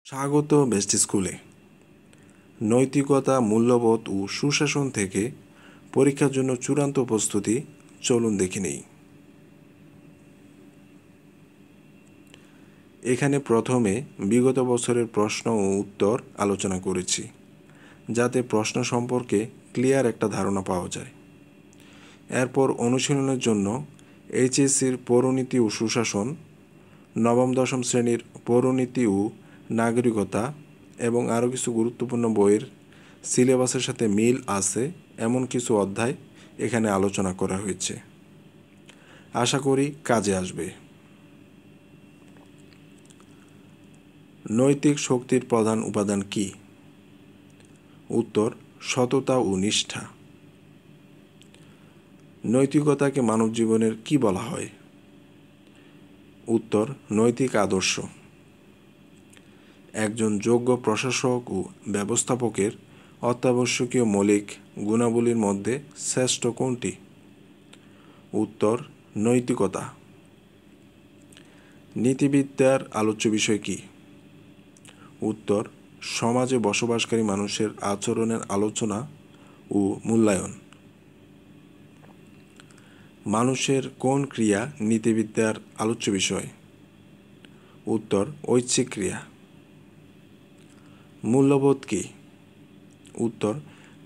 স্বাগত বেস্ট স্কুলে। নৈতিকতা, মূল্যবোধ ও সুশাসন থেকে পরীক্ষার জন্য চূড়ান্ত প্রস্তুতি চলুন দেখে নেই। এখানে প্রথমে বিগত বছরের প্রশ্ন ও উত্তর আলোচনা করেছি, যাতে প্রশ্ন সম্পর্কে ক্লিয়ার একটা ধারণা পাওয়া যায়। এরপর অনুশীলনের জন্য এইচএসসির পৌরনীতি ও সুশাসন, নবম দশম শ্রেণীর পৌরনীতি ও নাগরিকতা এবং আরও কিছু গুরুত্বপূর্ণ বইয়ের সিলেবাসের সাথে মিল আছে এমন কিছু অধ্যায় এখানে আলোচনা করা হয়েছে। আশা করি কাজে আসবে। নৈতিক শক্তির প্রধান উপাদান কি? উত্তর: সততা ও নিষ্ঠা। নৈতিকতাকে মানব জীবনের কি বলা হয়? উত্তর: নৈতিক আদর্শ। একজন যোগ্য প্রশাসক ও ব্যবস্থাপকের অত্যাবশ্যকীয় মৌলিক গুণাবলীর মধ্যে শ্রেষ্ঠ কোনটি? উত্তর: নৈতিকতা। নীতিবিদ্যার আলোচ্য বিষয় কি? উত্তর: সমাজে বসবাসকারী মানুষের আচরণের আলোচনা ও মূল্যায়ন। মানুষের কোন ক্রিয়া নীতিবিদ্যার আলোচ্য বিষয়? উত্তর: ঐচ্ছিক ক্রিয়া। মূল্যবোধ কি? উত্তর: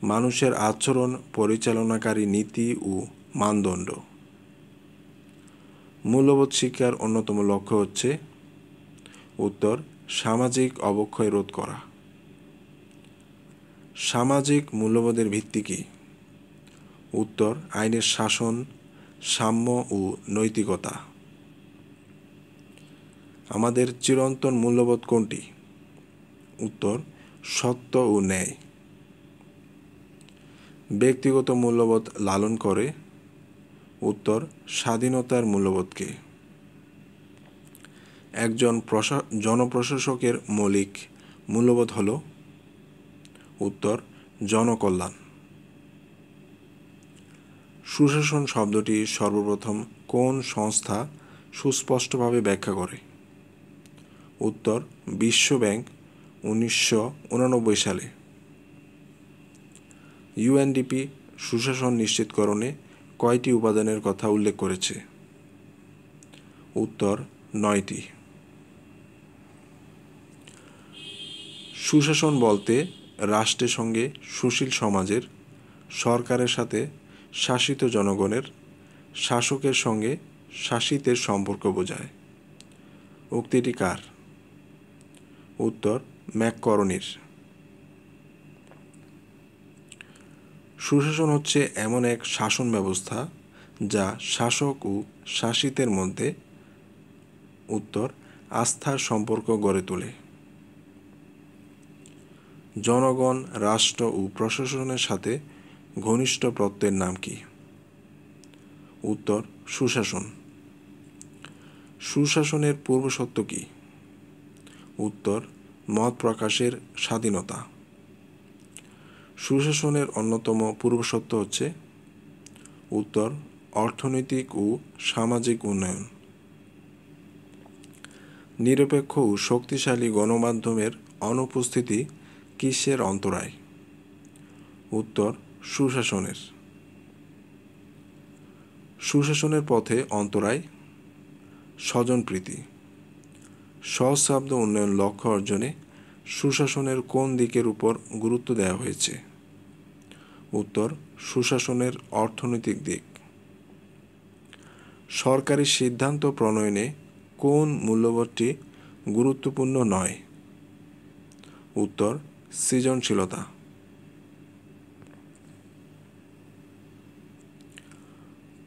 মানুষের আচরণ পরিচালনাকারী নীতি ও মানদণ্ড। মূল্যবোধ শিক্ষার অন্যতম লক্ষ্য হচ্ছে? উত্তর: সামাজিক অবক্ষয় রোধ করা। সামাজিক মূল্যবোধের ভিত্তি কি? উত্তর: আইনের শাসন, সাম্য ও নৈতিকতা। আমাদের চিরন্তন মূল্যবোধ কোনটি? উত্তর: সত্য ও ন্যায়। ব্যক্তিগত মূল্যবোধ লালন করে? উত্তর: স্বাধীনতার মূল্যবোধকে। একজন জনপ্রশাসকের মৌলিক মূল্যবোধ হল? উত্তর: জনকল্যাণ। সুশাসন শব্দটি সর্বপ্রথম কোন সংস্থা সুস্পষ্টভাবে ব্যাখ্যা করে? উত্তর: বিশ্ব ব্যাংক, 1989 সালে। ইউএনডিপি সুশাসন নিশ্চিতকরণে কয়টি উপাদানের কথা উল্লেখ করেছে? উত্তর: 9টি। সুশাসন বলতে রাষ্ট্রের সঙ্গে সুশীল সমাজের, সরকারের সাথে শাসিত জনগণের, শাসকের সঙ্গে শাসিতের সম্পর্ক বোঝায়। উক্তিটি কার? উত্তর: ম্যাককরনির। সুশাসন হচ্ছে এমন এক শাসন ব্যবস্থা যা শাসক ও শাসিতের মধ্যে উত্তর আস্থার সম্পর্ক গড়ে তোলে। জনগণ, রাষ্ট্র ও প্রশাসনের সাথে ঘনিষ্ঠ প্রত্যয়ের নাম কি? উত্তর: সুশাসন। সুশাসনের পূর্বশর্ত কি? উত্তর: মত প্রকাশের স্বাধীনতা। সুশাসনের অন্যতম পূর্বশর্ত হচ্ছে? উত্তর: অর্থনৈতিক ও সামাজিক উন্নয়ন। নিরপেক্ষ ও শক্তিশালী গণমাধ্যমের অনুপস্থিতি কিসের অন্তরায়? উত্তর: সুশাসনের। সুশাসনের পথে অন্তরায়? স্বজনপ্রীতি। সহস্রাব্দ উন্নয়ন লক্ষ্য অর্জনে সুশাসনের কোন দিকের উপর গুরুত্ব দেওয়া হয়েছে? উত্তর: সুশাসনের অর্থনৈতিক দিক। সরকারি সিদ্ধান্ত প্রণয়নে কোন মূল্যবোধটি গুরুত্বপূর্ণ নয়? উত্তর: সৃজনশীলতা।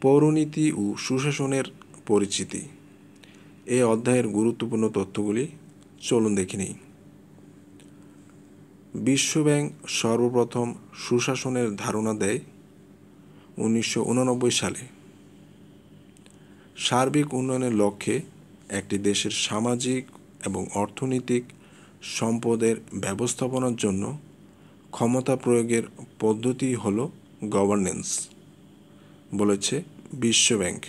পৌরনীতি ও সুশাসনের পরিচিতি, এই অধ্যায়ের গুরুত্বপূর্ণ তথ্যগুলি চলুন দেখে নিই। বিশ্বব্যাংক সর্বপ্রথম সুশাসনের ধারণা দেয় 1989 সালে। সার্বিক উন্নয়নের লক্ষ্যে একটি দেশের সামাজিক এবং অর্থনৈতিক সম্পদের ব্যবস্থাপনার জন্য ক্ষমতা প্রয়োগের পদ্ধতি হল গভর্নেন্স, বলেছে বিশ্বব্যাংক।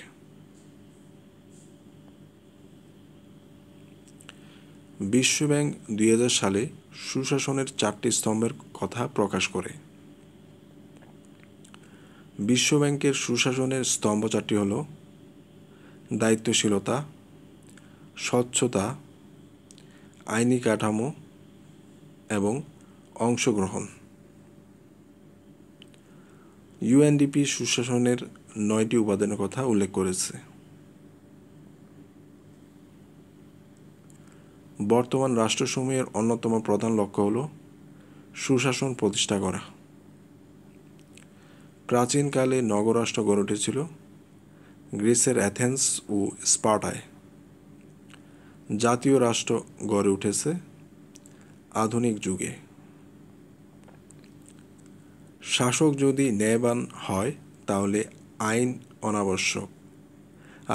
বিশ্বব্যাংক 2000 সালে সুশাসনের 4টি স্তম্ভের কথা প্রকাশ করে। বিশ্বব্যাংকের সুশাসনের স্তম্ভ 4টি হল দায়িত্বশীলতা, স্বচ্ছতা, আইনি কাঠামো এবং অংশগ্রহণ। ইউএনডিপি সুশাসনের 9টি উপাদানের কথা উল্লেখ করেছে। বর্তমান রাষ্ট্রসমূহের অন্যতম প্রধান লক্ষ্য হল সুশাসন প্রতিষ্ঠা করা। প্রাচীনকালে নগররাষ্ট্র গড়ে উঠেছিল গ্রিসের অ্যাথেন্স ও স্পার্টায়। জাতীয় রাষ্ট্র গড়ে উঠেছে আধুনিক যুগে। শাসক যদি ন্যায়বান হয় তাহলে আইন অনাবশ্যক,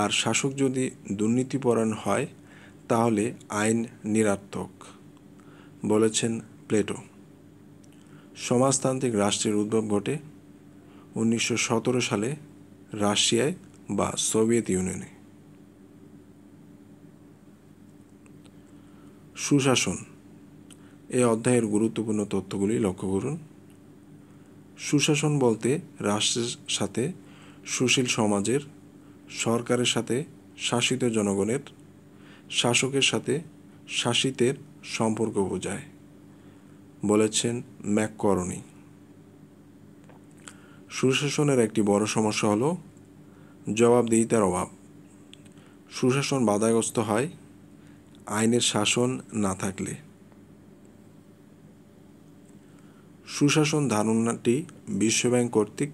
আর শাসক যদি দুর্নীতিপরায়ণ হয় তাহলে আইন নিরর্থক, বলেছেন প্লেটো। সমাজতান্ত্রিক রাষ্ট্রের উদ্ভব ঘটে 1917 সালে রাশিয়ায় বা সোভিয়েত ইউনিয়নে। সুশাসন এই অধ্যায়ের গুরুত্বপূর্ণ তথ্যগুলি লক্ষ্য করুন। সুশাসন বলতে রাষ্ট্রের সাথে সুশীল সমাজের, সরকারের সাথে শাসিত জনগণের, শাসকের সাথে শাসিতের সম্পর্ক বোঝায়, বলেছেন ম্যাককরনি। সুশাসনের একটি বড় সমস্যা হল জবাবদিহিতার অভাব। সুশাসন বাধাগ্রস্ত হয় আইনের শাসন না থাকলে। সুশাসন ধারণাটি বিশ্বব্যাংক কর্তৃক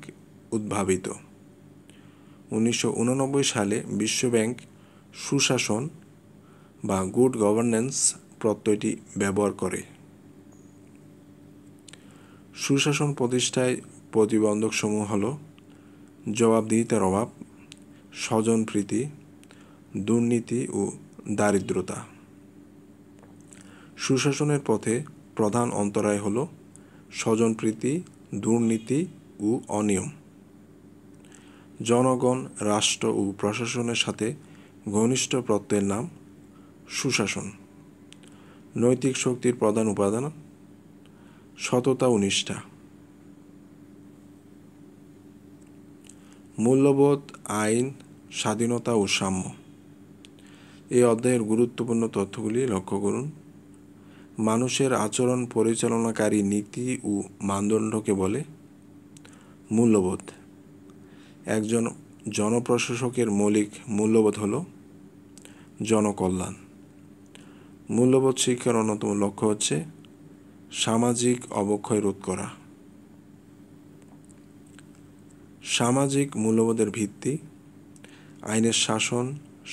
উদ্ভাবিত। 1989 সালে বিশ্বব্যাংক সুশাসন বা গুড গভর্নেন্স প্রত্যয়টি ব্যবহার করে। সুশাসন প্রতিষ্ঠায় প্রতিবন্ধকসমূহ হল জবাবদিহিতার অভাব, স্বজনপ্রীতি, দুর্নীতি ও দারিদ্রতা। সুশাসনের পথে প্রধান অন্তরায় হল স্বজনপ্রীতি, দুর্নীতি ও অনিয়ম। জনগণ, রাষ্ট্র ও প্রশাসনের সাথে ঘনিষ্ঠ প্রত্যয়ের নাম সুশাসন। নৈতিক শক্তির প্রধান উপাদান সততা ও নিষ্ঠা। মূল্যবোধ, আইন, স্বাধীনতা ও সাম্য। এই অধ্যায়ের গুরুত্বপূর্ণ তথ্যগুলি লক্ষ্য করুন। মানুষের আচরণ পরিচালনাকারী নীতি ও মানদণ্ডকে বলে মূল্যবোধ। একজন জনপ্রশাসকের মৌলিক মূল্যবোধ হল জনকল্যাণ। মূল্যবোধ শিক্ষার অন্যতম লক্ষ্য হচ্ছে সামাজিক অবক্ষয় রোধ করা। সামাজিক মূল্যবোধের ভিত্তি আইনের শাসন,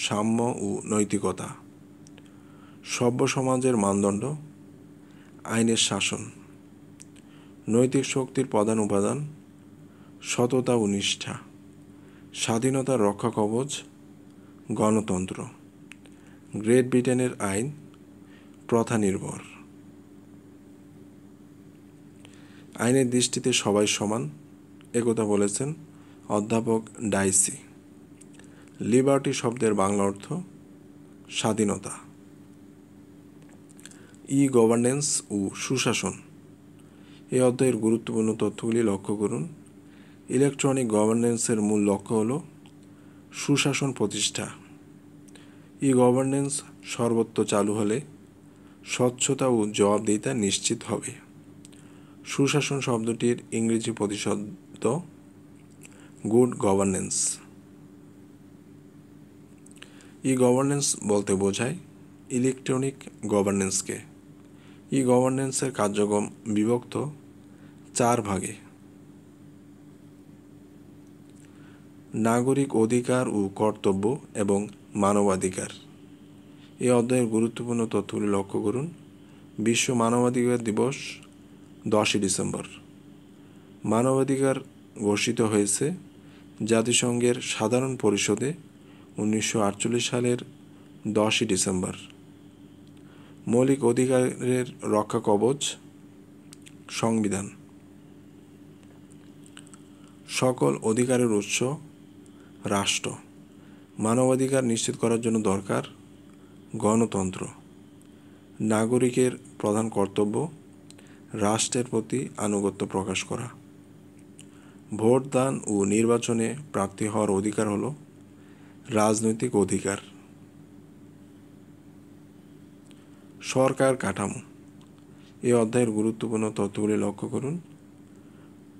সাম্য ও নৈতিকতা। সভ্য সমাজের মানদণ্ড আইনের শাসন। নৈতিক শক্তির প্রধান উপাদান সততা ও নিষ্ঠা। স্বাধীনতার রক্ষা কবচ গণতন্ত্র। গ্রেট ব্রিটেনের আইন প্রথা নির্ভর। আইনের দৃষ্টিতে সবাই সমান, একথা বলেছেন অধ্যাপক ডাইসি। লিবার্টি শব্দের বাংলা অর্থ স্বাধীনতা। ই গভর্নেন্স ও সুশাসন। এই অধ্যায়ের গুরুত্বপূর্ণ তথ্যগুলি লক্ষ্য করুন। ইলেকট্রনিক গভর্নেন্সের মূল লক্ষ্য হল সুশাসন প্রতিষ্ঠা। ই গভর্নেন্স সর্বত্র চালু হলে স্বচ্ছতা ও জবাবদিহিতা নিশ্চিত হবে। সুশাসন শব্দটির ইংরেজি প্রতিশব্দ গুড গভর্নেন্স। ই গভর্নেন্স বলতে বোঝায় ইলেকট্রনিক গভর্নেন্সকে। ই গভর্নেন্সের কার্যক্রম বিভক্ত 4 ভাগে। নাগরিক অধিকার ও কর্তব্য এবং মানবাধিকার। এই অধ্যায়ের গুরুত্বপূর্ণ তথ্যগুলি লক্ষ্য করুন। বিশ্ব মানবাধিকার দিবস 10 ডিসেম্বর। মানবাধিকার ঘোষিত হয়েছে জাতিসংঘের সাধারণ পরিষদে 1948 সালের 10 ডিসেম্বর। মৌলিক অধিকারের রক্ষা কবচ সংবিধান। সকল অধিকারের উৎস রাষ্ট্র। মানবাধিকার নিশ্চিত করার জন্য দরকার গণতন্ত্র। নাগরিকের প্রধান কর্তব্য রাষ্ট্রের প্রতি আনুগত্য প্রকাশ করা। ভোটদান ও নির্বাচনে প্রার্থী হওয়ার অধিকার হল রাজনৈতিক অধিকার। সরকার কাঠামো। এই অধ্যায়ের গুরুত্বপূর্ণ তথ্যগুলি লক্ষ্য করুন।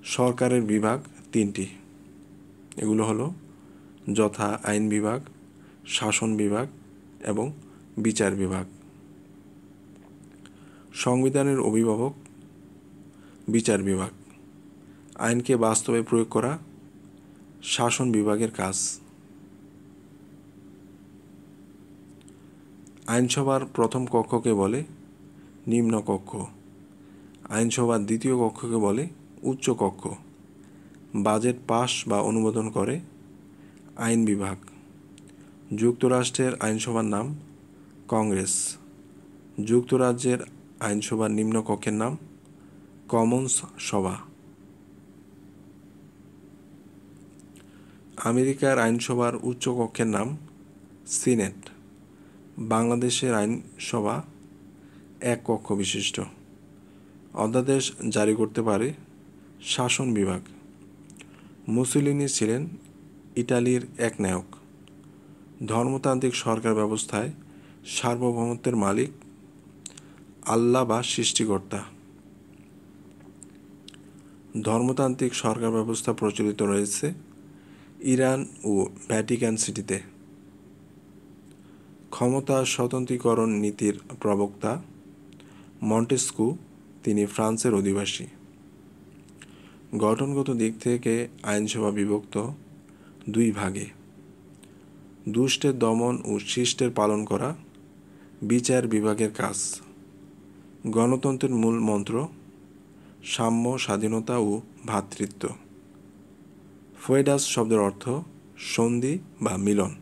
সরকারের বিভাগ তিনটি, এগুলো হলো যথা আইন বিভাগ, শাসন বিভাগ এবং বিচার বিভাগ। সংবিধানের অভিভাবক বিচার বিভাগ। আইনকে বাস্তবে প্রয়োগ করা শাসন বিভাগের কাজ। আইনসভার প্রথম কক্ষকে বলে নিম্ন কক্ষ, আইনসভার দ্বিতীয় কক্ষকে বলে উচ্চ কক্ষ। বাজেট পাস বা অনুমোদন করে আইন বিভাগ। যুক্তরাষ্ট্রের আইনসভার নাম কংগ্রেস। যুক্তরাজ্যের আইনসভার নিম্নকক্ষের নাম কমন্স সভা। আমেরিকার আইনসভার উচ্চকক্ষের নাম সিনেট। বাংলাদেশের আইনসভা এক কক্ষ বিশিষ্ট। অধ্যাদেশ জারি করতে পারে শাসন বিভাগ। মুসোলিনি ছিলেন ইটালির এক নায়ক। ধর্মতান্ত্রিক সরকার ব্যবস্থায় সার্বভৌমত্বের মালিক আল্লাহ বা সৃষ্টিকর্তা। ধর্মতান্ত্রিক সরকার ব্যবস্থা প্রচলিত রয়েছে ইরান ও ভ্যাটিকান সিটিতে। ক্ষমতা স্বতন্ত্রীকরণ নীতির প্রবক্তা মন্টেস্কু, তিনি ফ্রান্সের অধিবাসী। গঠনগত দিক থেকে আইনসভা বিভক্ত দুই ভাগে। দুষ্টের দমন ও শিষ্টের পালন করা বিচার বিভাগের কাজ। গণতন্ত্রের মূল মন্ত্র সাম্য, স্বাধীনতা ও ভ্রাতৃত্ব। ফেডাস শব্দের অর্থ সন্ধি বা মিলন।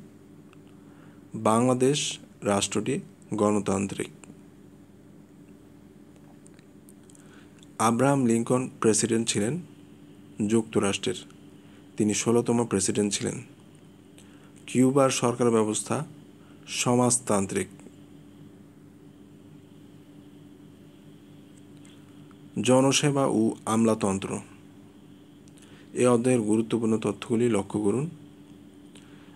বাংলাদেশ রাষ্ট্রটি গণতান্ত্রিক। আব্রাহাম লিঙ্কন প্রেসিডেন্ট ছিলেন যুক্তরাষ্ট্রের, তিনি 16তম প্রেসিডেন্ট ছিলেন। কিউবার সরকার ব্যবস্থা সমাজতান্ত্রিক। জনসেবা ও আমলাতন্ত্র। এ অধ্যায়ের গুরুত্বপূর্ণ তথ্যগুলি লক্ষ্য করুন।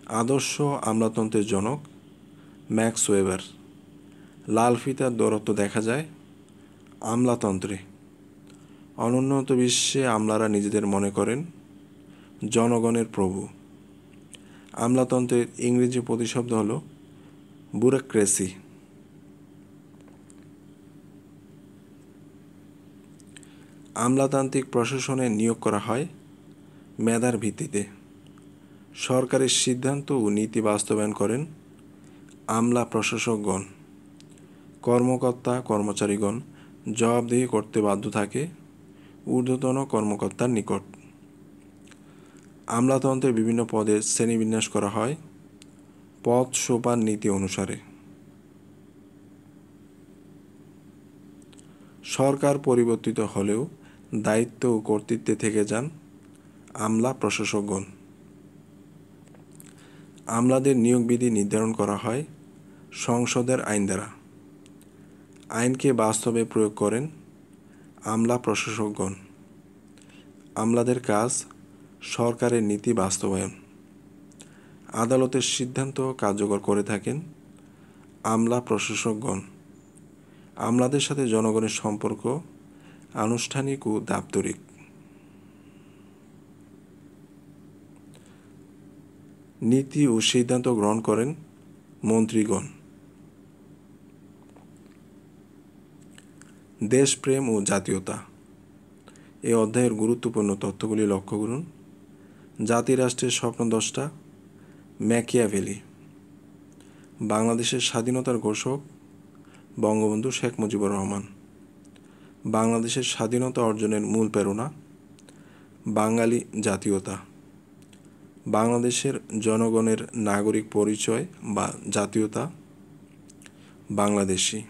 আদর্শ আমলাতন্ত্রের জনক ম্যাক্স ওয়েবার। লাল ফিতার দৌরত্ব দেখা যায় আমলাতন্ত্রে। অনুন্নত বিশ্বে আমলারা নিজেদের মনে করেন জনগণের প্রভু। আমলাতন্ত্রের ইংরেজি প্রতিশব্দ হল ব্যুরোক্রেসি। আমলাতান্ত্রিক প্রশাসনে নিয়োগ করা হয় মেধার ভিত্তিতে। সরকারের সিদ্ধান্ত ও নীতি বাস্তবায়ন করেন আমলা প্রশাসকগণ। কর্মকর্তা কর্মচারীগণ জবাবদিহি করতে বাধ্য থাকে ঊর্ধ্বতন কর্মকর্তার নিকট। আমলাতন্ত্রের বিভিন্ন পদের শ্রেণীবিন্যাস করা হয় পদ সোপান নীতি অনুসারে। সরকার পরিবর্তিত হলেও দায়িত্ব ও কর্তৃত্বে থেকে যান আমলা প্রশাসকগণ। আমলাদের নিয়োগ বিধি নির্ধারণ করা হয় সংসদের আইন দ্বারা। আইনকে বাস্তবে প্রয়োগ করেন আমলা প্রশাসকগণ। আমলাদের কাজ সরকারের নীতি বাস্তবায়ন। আদালতের সিদ্ধান্ত কার্যকর করে থাকেন আমলা প্রশাসকগণ। আমলাদের সাথে জনগণের সম্পর্ক আনুষ্ঠানিক ও দাপ্তরিক। নীতি ও সিদ্ধান্ত গ্রহণ করেন মন্ত্রীগণ। দেশপ্রেম ও জাতীয়তা। এই অধ্যায়ের গুরুত্বপূর্ণ তথ্যগুলি লক্ষ্য করুন। জাতিরাষ্ট্রের স্বপ্নদ্রষ্টা ম্যাকিয়াভেলি। বাংলাদেশের স্বাধীনতার ঘোষক বঙ্গবন্ধু শেখ মুজিবুর রহমান। বাংলাদেশের স্বাধীনতা অর্জনের মূল প্রেরণা বাঙালি জাতীয়তা। বাংলাদেশের জনগণের নাগরিক পরিচয় বা জাতীয়তা বাংলাদেশী।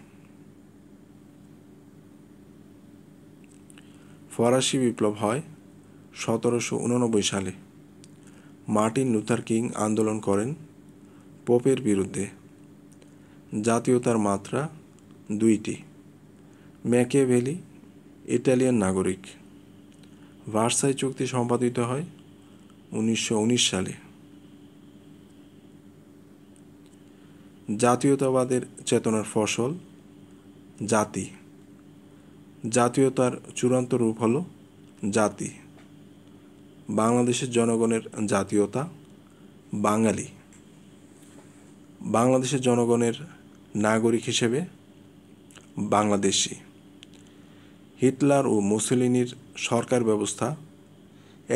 ফরাসি বিপ্লব হয় 1789 সালে। মার্টিন লুথার কিং আন্দোলন করেন পোপের বিরুদ্ধে। জাতীয়তার মাত্রা 2টি। ম্যাকিয়াভেলি ইটালিয়ান নাগরিক। ভার্সাই চুক্তি সম্পাদিত হয় 1919 সালে। জাতীয়তাবাদের চেতনার ফসল জাতি। জাতীয়তার চূড়ান্ত রূপ হল জাতি। বাংলাদেশের জনগণের জাতীয়তা বাঙালি। বাংলাদেশের জনগণের নাগরিক হিসেবে বাংলাদেশি। হিটলার ও মুসোলিনির সরকার ব্যবস্থা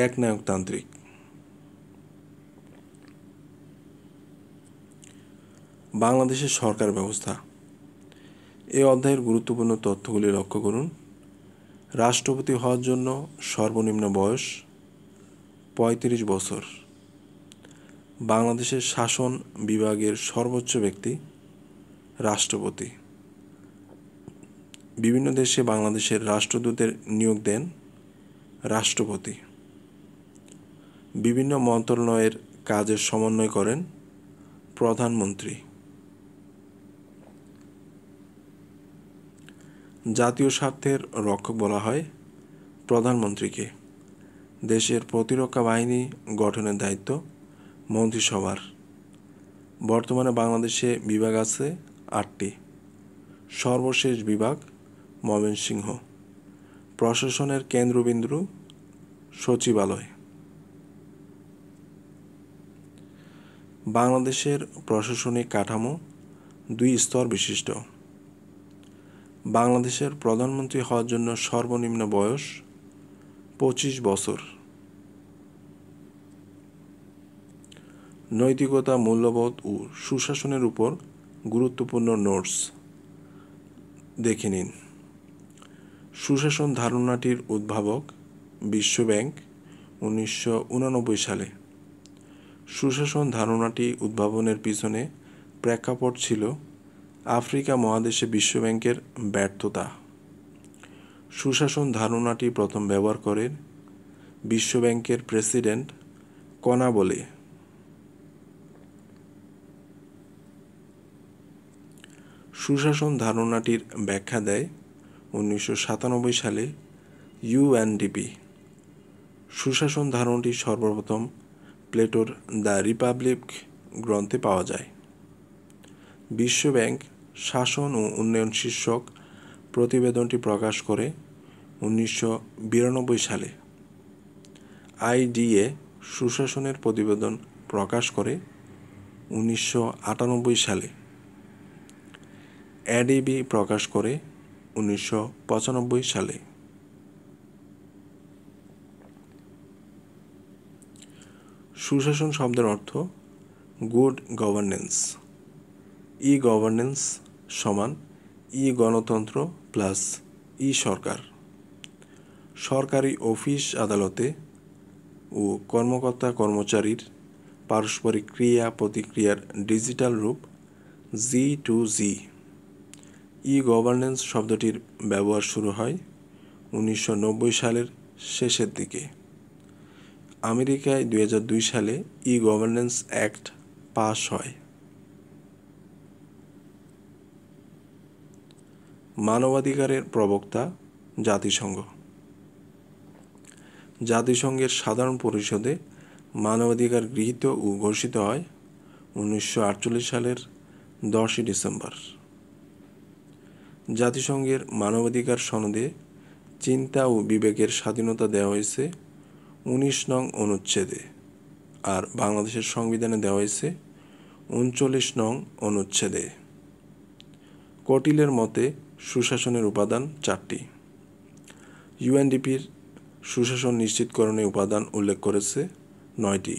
একনায়কতান্ত্রিক। বাংলাদেশের সরকার ব্যবস্থা। এই অধ্যায়ের গুরুত্বপূর্ণ তথ্যগুলি লক্ষ্য করুন। রাষ্ট্রপতি হওয়ার জন্য সর্বনিম্ন বয়স 35 বছর। বাংলাদেশের শাসন বিভাগের সর্বোচ্চ ব্যক্তি রাষ্ট্রপতি। বিভিন্ন দেশে বাংলাদেশের রাষ্ট্রদূতের নিয়োগ দেন রাষ্ট্রপতি। বিভিন্ন মন্ত্রণালয়ের কাজের সমন্বয় করেন প্রধানমন্ত্রী। জাতীয় স্বার্থের রক্ষক বলা হয় প্রধানমন্ত্রীকে। দেশের প্রতিরক্ষা বাহিনী গঠনের দায়িত্ব মন্ত্রিসভার। বর্তমানে বাংলাদেশে বিভাগ আছে 8টি। সর্বশেষ বিভাগ ময়মনসিংহ। প্রশাসনের কেন্দ্রবিন্দু সচিবালয়। বাংলাদেশের প্রশাসনিক কাঠামো 2 স্তর বিশিষ্ট। বাংলাদেশের প্রধানমন্ত্রী হওয়ার জন্য সর্বনিম্ন বয়স 25 বছর। নৈতিকতা, মূল্যবোধ ও সুশাসনের উপর গুরুত্বপূর্ণ নোটস দেখে নিন। সুশাসন ধারণাটির উদ্ভাবক বিশ্বব্যাংক 1989 সালে। সুশাসন ধারণাটি উদ্ভাবনের পিছনে প্রেক্ষাপট ছিল আফ্রিকা মহাদেশে বিশ্বব্যাংকের ব্যর্থতা। সুশাসন ধারণাটি প্রথম ব্যবহার করেন বিশ্বব্যাংকের প্রেসিডেন্ট কনাবলে। সুশাসন ধারণাটির ব্যাখ্যা দেয় 1997 সালে ইউএনডিপি। সুশাসন ধারণাটি সর্বপ্রথম প্লেটোর দ্য রিপাবলিক গ্রন্থে পাওয়া যায়। বিশ্বব্যাংক শাসন ও উন্নয়ন শীর্ষক প্রতিবেদনটি প্রকাশ করে 1992 সালে। আইডিএ সুশাসনের প্রতিবেদন প্রকাশ করে 1998 সালে। এডিবি প্রকাশ করে 1995 সালে। সুশাসন শব্দের অর্থ গুড গভর্নেন্স। ই গভর্নেন্স সমান ই গণতন্ত্র প্লাস ই সরকার। সরকারি অফিস আদালতে ও কর্মকর্তা কর্মচারীর পারস্পরিক ক্রিয়া প্রতিক্রিয়ার ডিজিটাল রূপ G2G। ই গভর্নেন্স শব্দটির ব্যবহার শুরু হয় 1990 সালের শেষের দিকে। আমেরিকায় 2002 সালে ই গভর্নেন্স অ্যাক্ট পাস হয়। মানবাধিকারের প্রবক্তা জাতিসংঘ। জাতিসংঘের সাধারণ পরিষদে মানবাধিকার গৃহীত ও ঘোষিত হয় 1948 সালের 10 ডিসেম্বর। জাতিসংঘের মানবাধিকার সনদে চিন্তা ও বিবেকের স্বাধীনতা দেওয়া হয়েছে 19 নং অনুচ্ছেদে, আর বাংলাদেশের সংবিধানে দেওয়া হয়েছে 39 নং অনুচ্ছেদে। কটিলের মতে সুশাসনের উপাদান 4টি। ইউএনডিপির সুশাসন নিশ্চিতকরণে উপাদান উল্লেখ করেছে 9টি।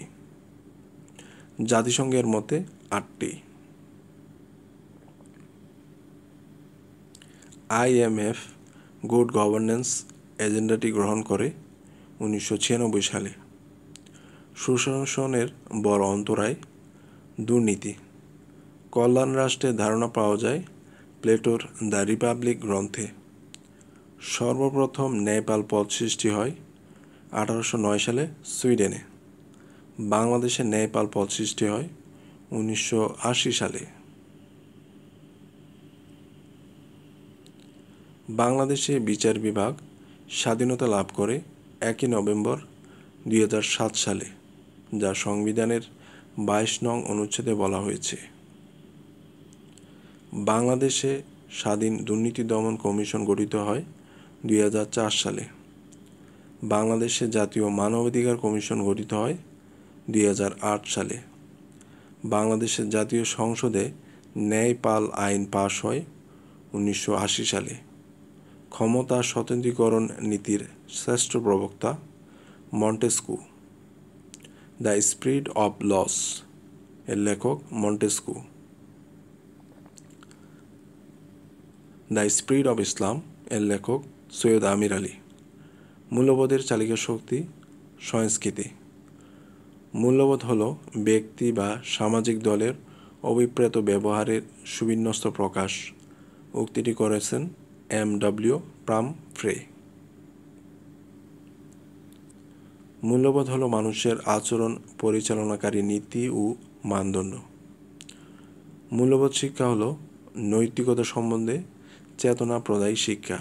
জাতিসংঘের মতে 8টি। IMF গুড গভর্নেন্স এজেন্ডাটি গ্রহণ করে 1996 সালে। সুশাসনের বড় অন্তরায় দুর্নীতি। কল্যাণ রাষ্ট্রের ধারণা পাওয়া যায় প্লেটোর দ্য রিপাবলিক গ্রন্থে। সর্বপ্রথম ন্যায়পাল পদ সৃষ্টি হয় 1809 সালে সুইডেনে। বাংলাদেশে ন্যায়পাল পদ সৃষ্টি হয় 1980 সালে। বাংলাদেশে বিচার বিভাগ স্বাধীনতা লাভ করে 1 নভেম্বর 2007 সালে, যা সংবিধানের 22 নং অনুচ্ছেদে বলা হয়েছে। বাংলাদেশে স্বাধীন দুর্নীতি দমন কমিশন গঠিত হয় 2004 সালে। বাংলাদেশে জাতীয় মানবাধিকার কমিশন গঠিত হয় 2008 সালে। বাংলাদেশের জাতীয় সংসদে ন্যায়পাল আইন পাশ হয় 1980 সালে। ক্ষমতা স্বতন্ত্রীকরণ নীতির শ্রেষ্ঠ প্রবক্তা Montesquieu. The Spirit of Laws এর লেখক Montesquieu. The Spirit of Islam এর লেখক সৈয়দ আমির আলী। মূল্যবোধের চালিকা শক্তি সংস্কৃতি। মূল্যবোধ হল ব্যক্তি বা সামাজিক দলের অভিপ্রেত ব্যবহারের সুবিন্যস্ত প্রকাশ। উক্তিটি করেছেন M.W. পামফ্রে। মূল্যবোধ হল মানুষের আচরণ পরিচালনাকারী নীতি ও মানদণ্ড। মূল্যবোধ শিক্ষা হল নৈতিকতা সম্বন্ধে চেতনা প্রদায়ী শিক্ষা।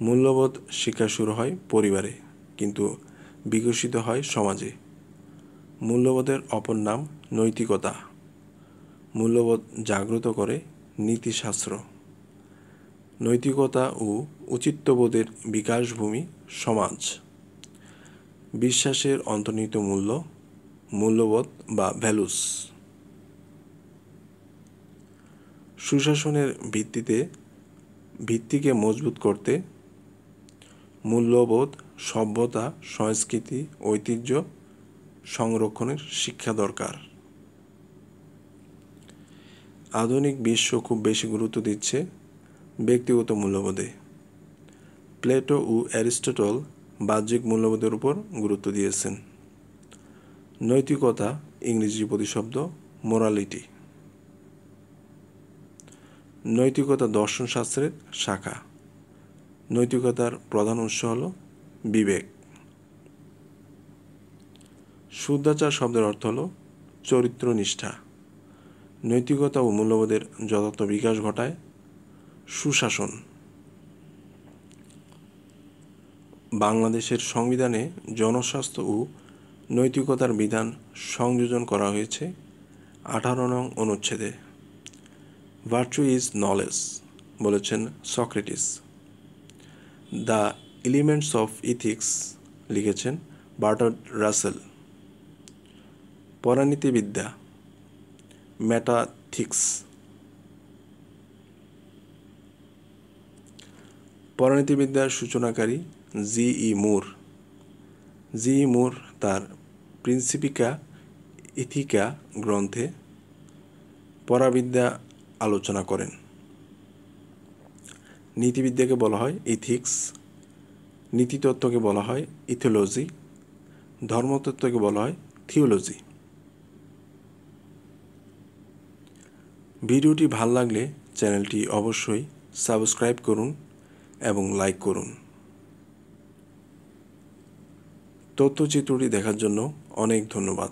মূল্যবোধ শিক্ষা শুরু হয় পরিবারে, কিন্তু বিকশিত হয় সমাজে। মূল্যবোধের অপর নাম নৈতিকতা। মূল্যবোধ জাগ্রত করে নীতিশাস্ত্র। নৈতিকতা ও উচিতবোধের বিকাশভূমি সমাজ। বিশ্বাসের অন্তর্নিহিত মূল্য মূল্যবোধ বা ভ্যালুস। সুশাসনের ভিত্তিকে মজবুত করতে মূল্যবোধ, সভ্যতা, সংস্কৃতি, ঐতিহ্য সংরক্ষণের শিক্ষা দরকার। আধুনিক বিশ্ব খুব বেশি গুরুত্ব দিচ্ছে ব্যক্তিগত মূল্যবোধে। প্লেটো ও অ্যারিস্টটল বাহ্যিক মূল্যবোধের উপর গুরুত্ব দিয়েছেন। নৈতিকতা ইংরেজি প্রতিশব্দ মোরালিটি। নৈতিকতা দর্শনশাস্ত্রের শাখা। নৈতিকতার প্রধান উৎস হল বিবেক। শুদ্ধাচার শব্দের অর্থ হল চরিত্রনিষ্ঠা। নৈতিকতা ও মূল্যবোধের যথার্থ বিকাশ ঘটায় সুশাসন। বাংলাদেশের সংবিধানে জনস্বাস্থ্য ও নৈতিকতার বিধান সংযোজন করা হয়েছে 18 নং অনুচ্ছেদে। ভার্চু ইজ নলেজ বলেছেন Socrates. The elements of ethics লিখেছেন বার্ট্রান্ড রাসেল। পরানীতিবিদ্যা মেটাথিক্স। পরানীতিবিদ্যার সূচনাকারী জি.ই. মুর। জি.ই. মুর তার প্রিন্সিপিকা ইথিকা গ্রন্থে পরাবিদ্যা আলোচনা করেন। নীতিবিদ্যাকে বলা হয় ইথিক্স, নীতিতত্ত্বকে বলা হয় ইথোলজি, ধর্মতত্ত্বকে বলা হয় থিওলজি। ভিডিওটি ভালো লাগলে চ্যানেলটি অবশ্যই সাবস্ক্রাইব করুন এবং লাইক করুন। তথ্যচিত্রটি দেখার জন্য অনেক ধন্যবাদ।